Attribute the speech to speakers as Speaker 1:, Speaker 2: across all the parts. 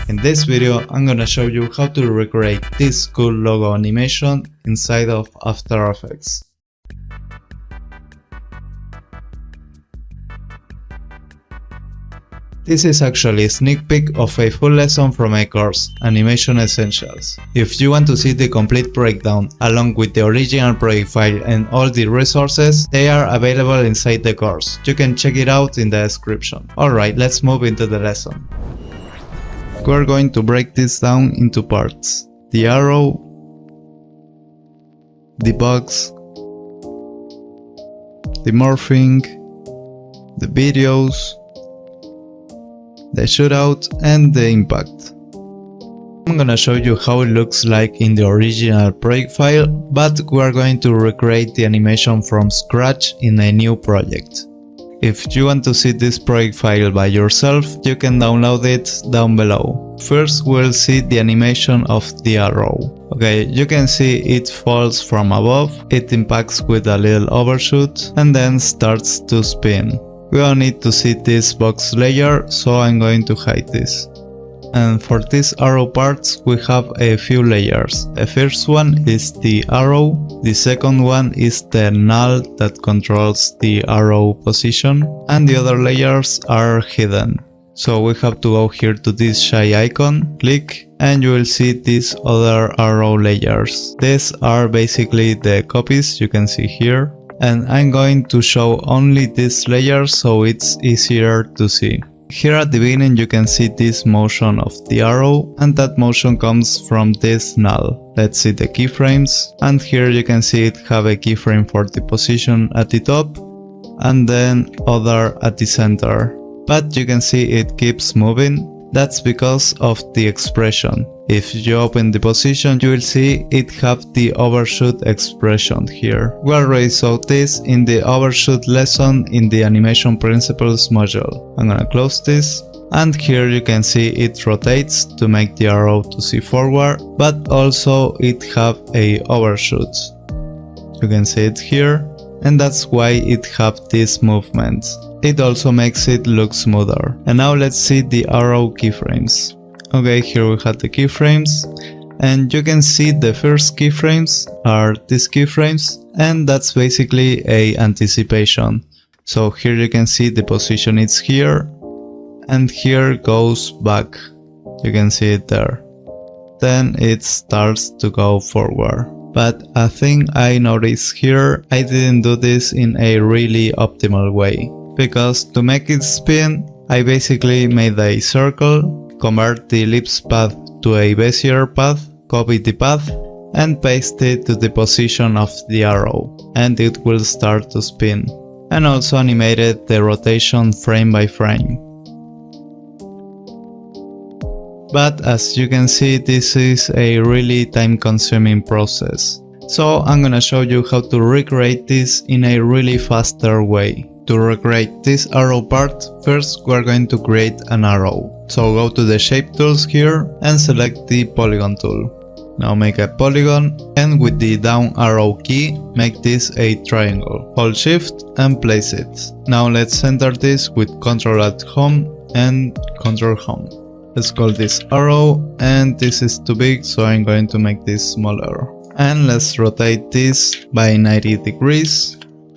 Speaker 1: In this video, I'm gonna show you how to recreate this cool logo animation inside of After Effects. This is actually a sneak peek of a full lesson from my course, Animation Essentials. If you want to see the complete breakdown along with the original project file and all the resources, they are available inside the course. You can check it out in the description. Alright, let's move into the lesson. We're going to break this down into parts: the arrow, the box, the morphing, the videos, the shootout, and the impact. I'm gonna show you how it looks like in the original project file, but we are going to recreate the animation from scratch in a new project. If you want to see this project file by yourself, you can download it down below. First we'll see the animation of the arrow. Okay, you can see it falls from above, it impacts with a little overshoot, and then starts to spin. We all need to see this box layer, so I'm going to hide this. And for these arrow parts we have a few layers. The first one is the arrow, the second one is the null that controls the arrow position, and the other layers are hidden. So we have to go here to this shy icon, click, and you will see these other arrow layers. These are basically the copies you can see here. And I'm going to show only this layer so it's easier to see. Here at the beginning you can see this motion of the arrow, and that motion comes from this null. Let's see the keyframes, and here you can see it have a keyframe for the position at the top and then other at the center. But you can see it keeps moving. That's because of the expression. If you open the position, you will see it have the overshoot expression here. We already saw this in the overshoot lesson in the animation principles module. I'm gonna close this, and here you can see it rotates to make the arrow to see forward, but also it have a overshoot. You can see it here, and that's why it have this movement. It also makes it look smoother. And now let's see the arrow keyframes. Okay, here we have the keyframes, and you can see the first keyframes are these keyframes, and that's basically a anticipation. So here you can see the position is here, and here goes back. You can see it there. Then it starts to go forward. But a thing I noticed here, I didn't do this in a really optimal way. Because to make it spin, I basically made a circle, convert the ellipse path to a Bezier path, copy the path, and paste it to the position of the arrow, and it will start to spin. And also animated the rotation frame by frame. But as you can see, this is a really time-consuming process. So I'm gonna show you how to recreate this in a really faster way. To recreate this arrow part, first we are going to create an arrow. So go to the shape tools here and select the polygon tool. Now make a polygon, and with the down arrow key make this a triangle. Hold shift and place it. Now let's center this with Ctrl+Home and Ctrl Home. Let's call this arrow, and this is too big so I'm going to make this smaller. And let's rotate this by 90 degrees.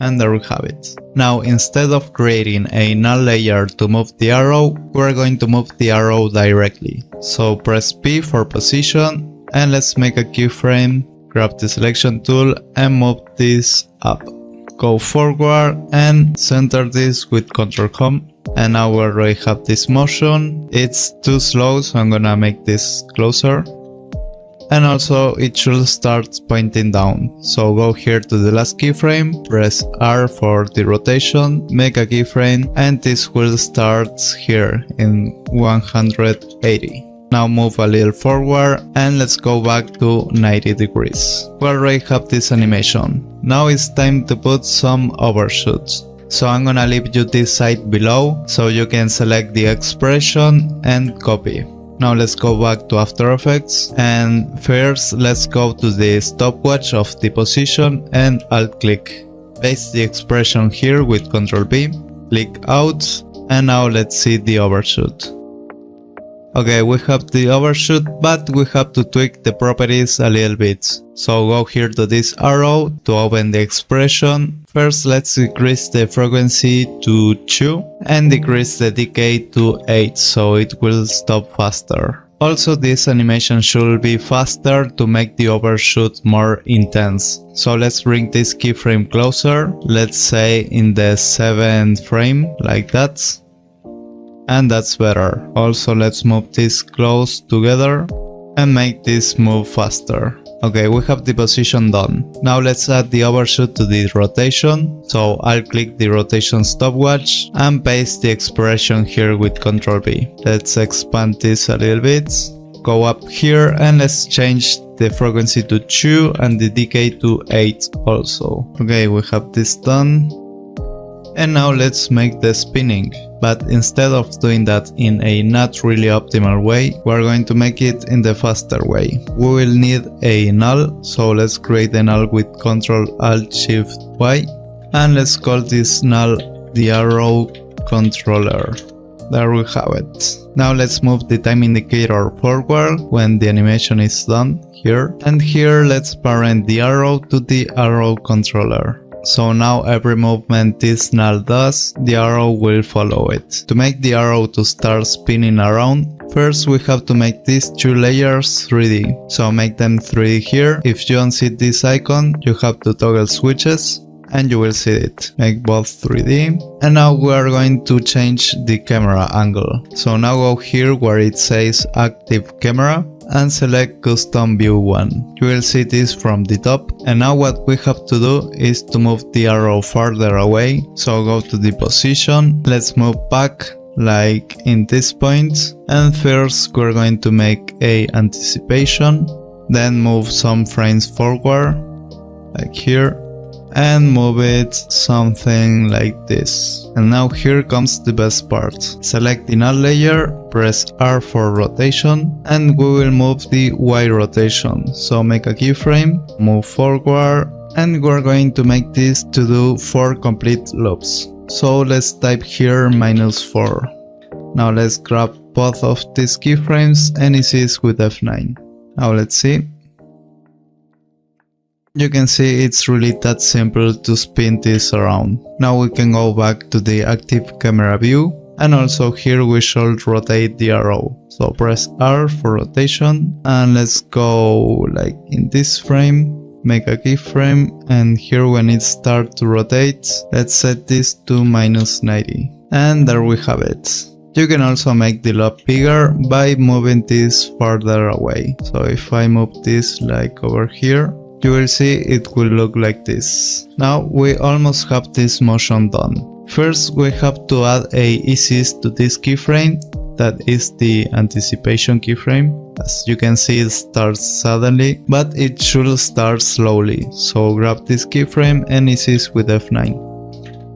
Speaker 1: And there we have it. Now instead of creating a null layer to move the arrow, we're going to move the arrow directly. So press P for position, and let's make a keyframe, grab the selection tool and move this up. Go forward and center this with Ctrl Home. And now we already have this motion. It's too slow, so I'm gonna make this closer. And also it should start pointing down. So go here to the last keyframe, press R for the rotation, make a keyframe, and this will start here in 180. Now move a little forward and let's go back to 90 degrees. We already have this animation. Now it's time to put some overshoots. So I'm gonna leave you this site below so you can select the expression and copy. Now let's go back to After Effects, and first let's go to the stopwatch of the position and alt click. Paste the expression here with Ctrl B, click out, and now let's see the overshoot. Okay, we have the overshoot, but we have to tweak the properties a little bit. So go here to this arrow to open the expression. First, let's decrease the frequency to 2 and decrease the decay to 8 so it will stop faster. Also, this animation should be faster to make the overshoot more intense. So let's bring this keyframe closer, let's say in the 7th frame, like that. And that's better. Also, let's move this close together and make this move faster. Okay, we have the position done. Now let's add the overshoot to the rotation. So I'll click the rotation stopwatch and paste the expression here with Ctrl V. Let's expand this a little bit. Go up here and let's change the frequency to 2 and the decay to 8 also. Okay, we have this done. And now let's make the spinning. But instead of doing that in a not really optimal way, we're going to make it in the faster way. We will need a null, so let's create a null with Ctrl Alt Shift Y. And let's call this null the arrow controller. There we have it. Now let's move the time indicator forward when the animation is done here. And here let's parent the arrow to the arrow controller. So now every movement this null does, the arrow will follow it. To make the arrow to start spinning around, first we have to make these 2 layers 3D. So make them 3D here. If you don't see this icon, you have to toggle switches and you will see it. Make both 3D. And now we are going to change the camera angle. So now go here where it says active camera and select custom view 1. You will see this from the top. And now what we have to do is to move the arrow farther away. So go to the position, let's move back like in this point. And first we're going to make a anticipation, then move some frames forward like here and move it something like this. And now here comes the best part. Select the null layer, press R for rotation, and we will move the Y rotation. So make a keyframe, move forward, and we're going to make this to do 4 complete loops. So let's type here -4. Now let's grab both of these keyframes and insist with F9. Now let's see. You can see it's really that simple to spin this around. Now we can go back to the active camera view, and also here we should rotate the arrow. So press R for rotation and let's go like in this frame, make a keyframe, and here when it starts to rotate, let's set this to -90. And there we have it. You can also make the loop bigger by moving this farther away. So if I move this like over here, you will see it will look like this. Now we almost have this motion done. First we have to add a assist to this keyframe, that is the anticipation keyframe. As you can see, it starts suddenly, but it should start slowly. So grab this keyframe and assist with F9.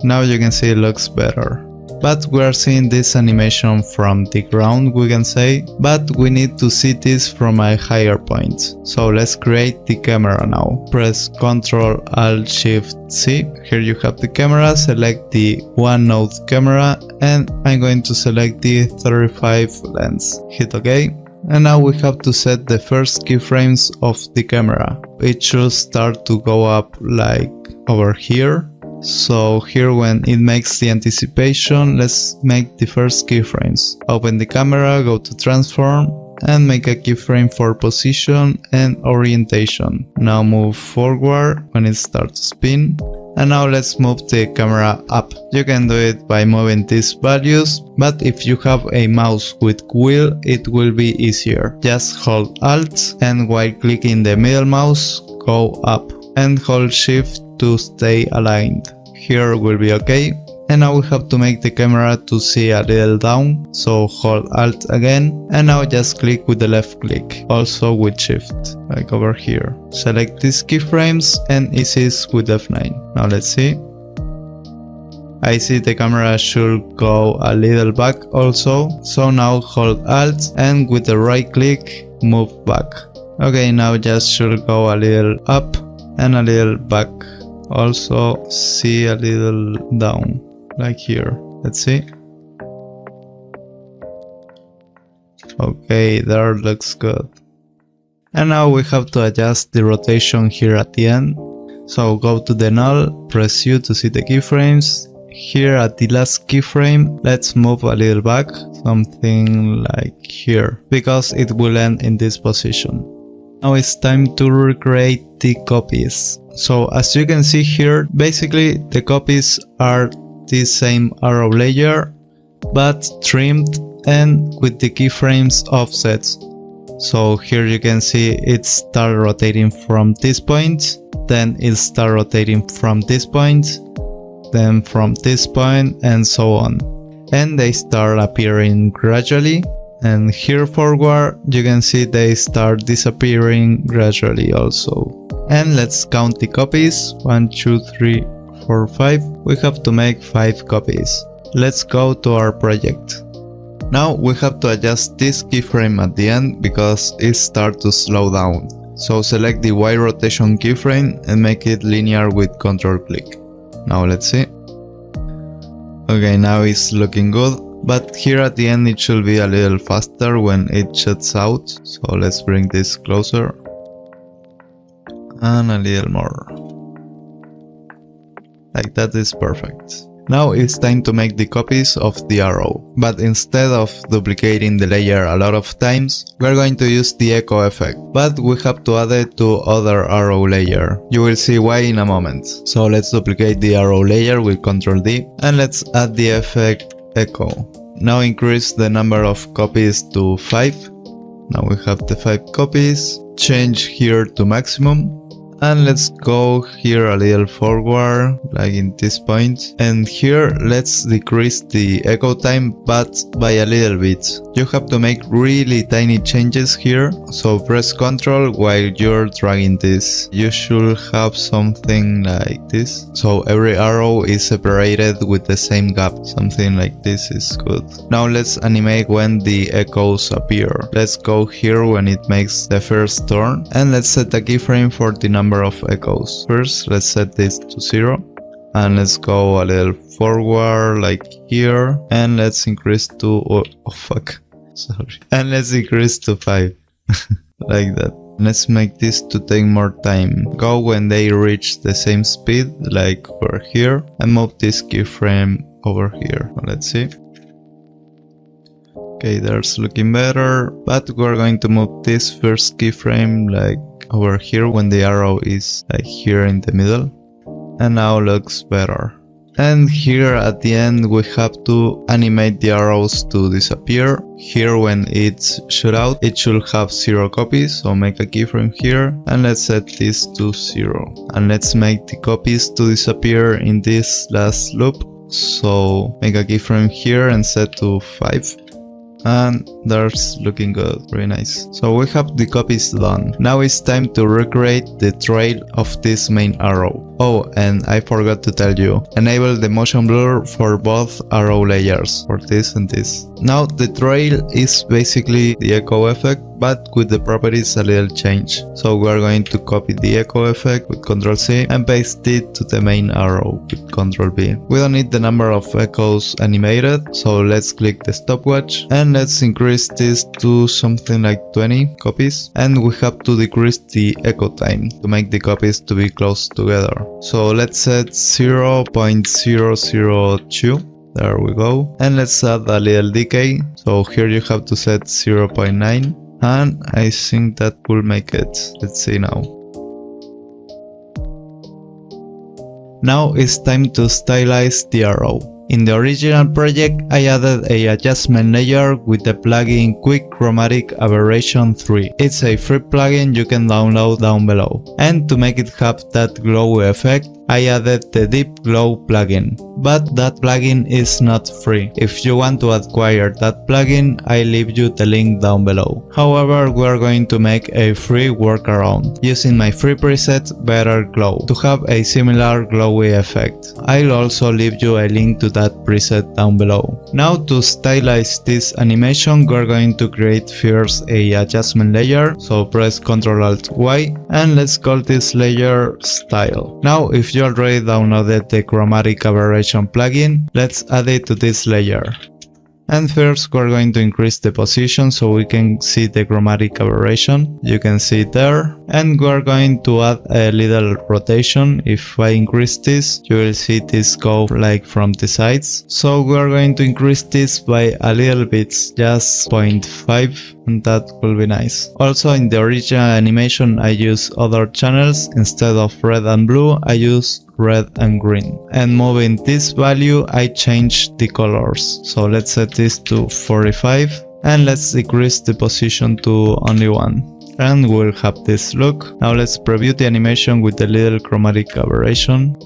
Speaker 1: Now you can see it looks better. But we are seeing this animation from the ground, we can say, but we need to see this from a higher point. So let's create the camera now. Press Ctrl Alt Shift C. Here you have the camera, select the one node camera, and I'm going to select the 35 lens. Hit OK. And now we have to set the first keyframes of the camera. It should start to go up like over here. So here when it makes the anticipation, let's make the first keyframes. Open the camera, go to transform, and make a keyframe for position and orientation. Now move forward when it starts to spin. And now let's move the camera up. You can do it by moving these values, but if you have a mouse with wheel, it will be easier. Just hold Alt and while clicking the middle mouse, go up and hold Shift to stay aligned. Here will be OK. And now we have to make the camera to see a little down, so hold Alt again, and now just click with the left click, also with Shift, like over here. Select these keyframes and assist with F9. Now let's see. I see the camera should go a little back also, so now hold Alt and with the right click, move back. Okay, now just should go a little up and a little back. Also see a little down, like here. Let's see. Okay, that looks good. And now we have to adjust the rotation here at the end. So go to the null, press U to see the keyframes. Here at the last keyframe, let's move a little back, something like here, because it will end in this position. Now it's time to recreate the copies. So as you can see here, basically the copies are the same arrow layer, but trimmed and with the keyframes offset. So here you can see it start rotating from this point, then it start rotating from this point, then from this point, and so on. And they start appearing gradually, and here forward you can see they start disappearing gradually also. And let's count the copies. 1, 2, 3, 4, 5. We have to make 5 copies. Let's go to our project. Now we have to adjust this keyframe at the end because it starts to slow down. So select the Y rotation keyframe and make it linear with Ctrl click. Now let's see. Okay, now it's looking good, but here at the end it should be a little faster when it shuts out. So let's bring this closer and a little more. Like that is perfect. Now it's time to make the copies of the arrow, but instead of duplicating the layer a lot of times, we're going to use the echo effect, but we have to add it to other arrow layer. You will see why in a moment. So let's duplicate the arrow layer with Ctrl D, and let's add the effect echo. Now increase the number of copies to 5. Now we have the 5 copies. Change here to maximum. And let's go here a little forward, like in this point. And here let's decrease the echo time, but by a little bit. You have to make really tiny changes here. So press Ctrl while you're dragging this. You should have something like this. So every arrow is separated with the same gap. Something like this is good. Now let's animate when the echoes appear. Let's go here when it makes the first turn. And let's set a keyframe for the number of echoes. First, let's set this to 0, and let's go a little forward like here, and let's increase to and let's increase to 5 like that. Let's make this to take more time. Go when they reach the same speed, like over here, and move this keyframe over here. Let's see. Okay, that's looking better, but we're going to move this first keyframe like over here when the arrow is like here in the middle, and now looks better. And here at the end we have to animate the arrows to disappear. Here when it's shot out, it should have 0 copies, so make a keyframe here, and let's set this to 0. And let's make the copies to disappear in this last loop, so make a keyframe here and set to 5. And that's looking good, very nice. So we have the copies done. Now it's time to recreate the trail of this main arrow. Oh, and I forgot to tell you, enable the motion blur for both arrow layers, for this and this. Now the trail is basically the echo effect, but with the properties a little change. So we are going to copy the echo effect with Ctrl C and paste it to the main arrow with Ctrl V. We don't need the number of echoes animated, so let's click the stopwatch and let's increase this to something like 20 copies. And we have to decrease the echo time to make the copies to be close together. So let's set 0.002. There we go. And let's add a little decay. So here you have to set 0.9. And I think that will make it. Let's see now. Now it's time to stylize the arrow. In the original project, I added a adjustment layer with the plugin Quick Chromatic Aberration 3. It's a free plugin you can download down below. And to make it have that glowy effect, I added the Deep Glow plugin, but that plugin is not free. If you want to acquire that plugin, I leave you the link down below. However, we are going to make a free workaround using my free preset Better Glow to have a similar glowy effect. I'll also leave you a link to that preset down below. Now to stylize this animation, we're going to create first a adjustment layer, so press Ctrl-Alt-Y and let's call this layer Style. Now if you already downloaded the Chromatic Aberration plugin, let's add it to this layer. And first we're going to increase the position so we can see the chromatic aberration. You can see it there. And we're going to add a little rotation. If I increase this, you will see this go like from the sides. So we're going to increase this by a little bit, just 0.5, and that will be nice. Also in the original animation I use other channels. Instead of red and blue, I use red and green. And moving this value, I change the colors. So let's set this to 45 and let's decrease the position to only 1. And we'll have this look. Now let's preview the animation with the little chromatic aberration.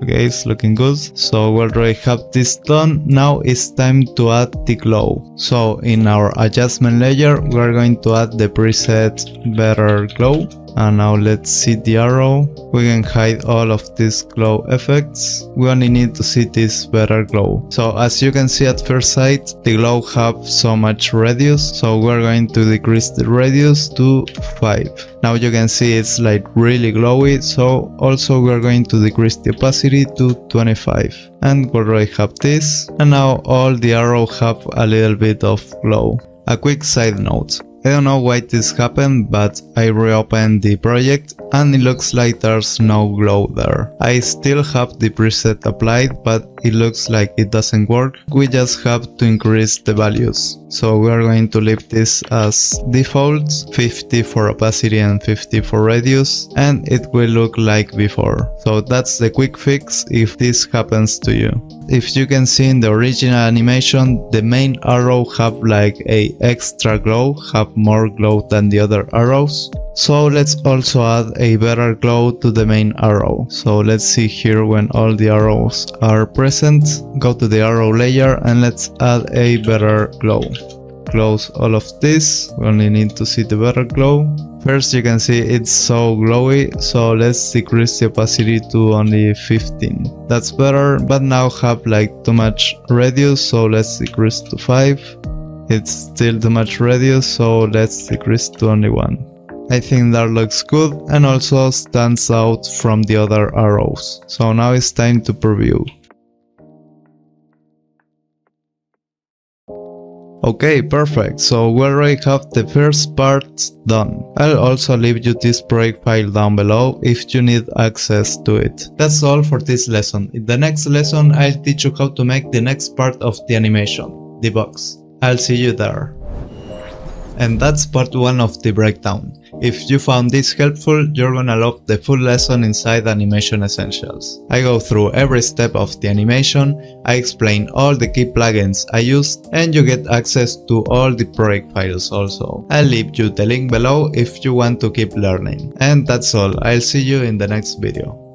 Speaker 1: Okay, it's looking good. So we already have this done. Now it's time to add the glow. So in our adjustment layer, we're going to add the preset Better Glow. And now let's see the arrow. We can hide all of these glow effects. We only need to see this better glow. So as you can see at first sight, the glow have so much radius. So we're going to decrease the radius to 5. Now you can see it's like really glowy. So also we're going to decrease the opacity to 25. And we already have this. And now all the arrows have a little bit of glow. A quick side note. I don't know why this happened, but I reopened the project and it looks like there's no glow there. I still have the preset applied, but it looks like it doesn't work. We just have to increase the values. So we are going to leave this as default, 50 for opacity and 50 for radius, and it will look like before. So that's the quick fix if this happens to you. If you can see in the original animation, the main arrow have like a extra glow, have more glow than the other arrows. So let's also add a better glow to the main arrow. So let's see here when all the arrows are present. Go to the arrow layer and let's add a better glow. Close all of this. We only need to see the better glow. First you can see it's so glowy, so let's decrease the opacity to only 15. That's better, but now have like too much radius, so let's decrease to 5. It's still too much radius, so let's decrease to only 1. I think that looks good and also stands out from the other arrows. So now it's time to preview. Okay, perfect. So we already have the first part done. I'll also leave you this project file down below if you need access to it. That's all for this lesson. In the next lesson, I'll teach you how to make the next part of the animation, the box. I'll see you there. And that's part 1 of the breakdown. If you found this helpful, you're gonna love the full lesson inside Animation Essentials. I go through every step of the animation, I explain all the key plugins I used, and you get access to all the project files also. I'll leave you the link below if you want to keep learning. And that's all, I'll see you in the next video.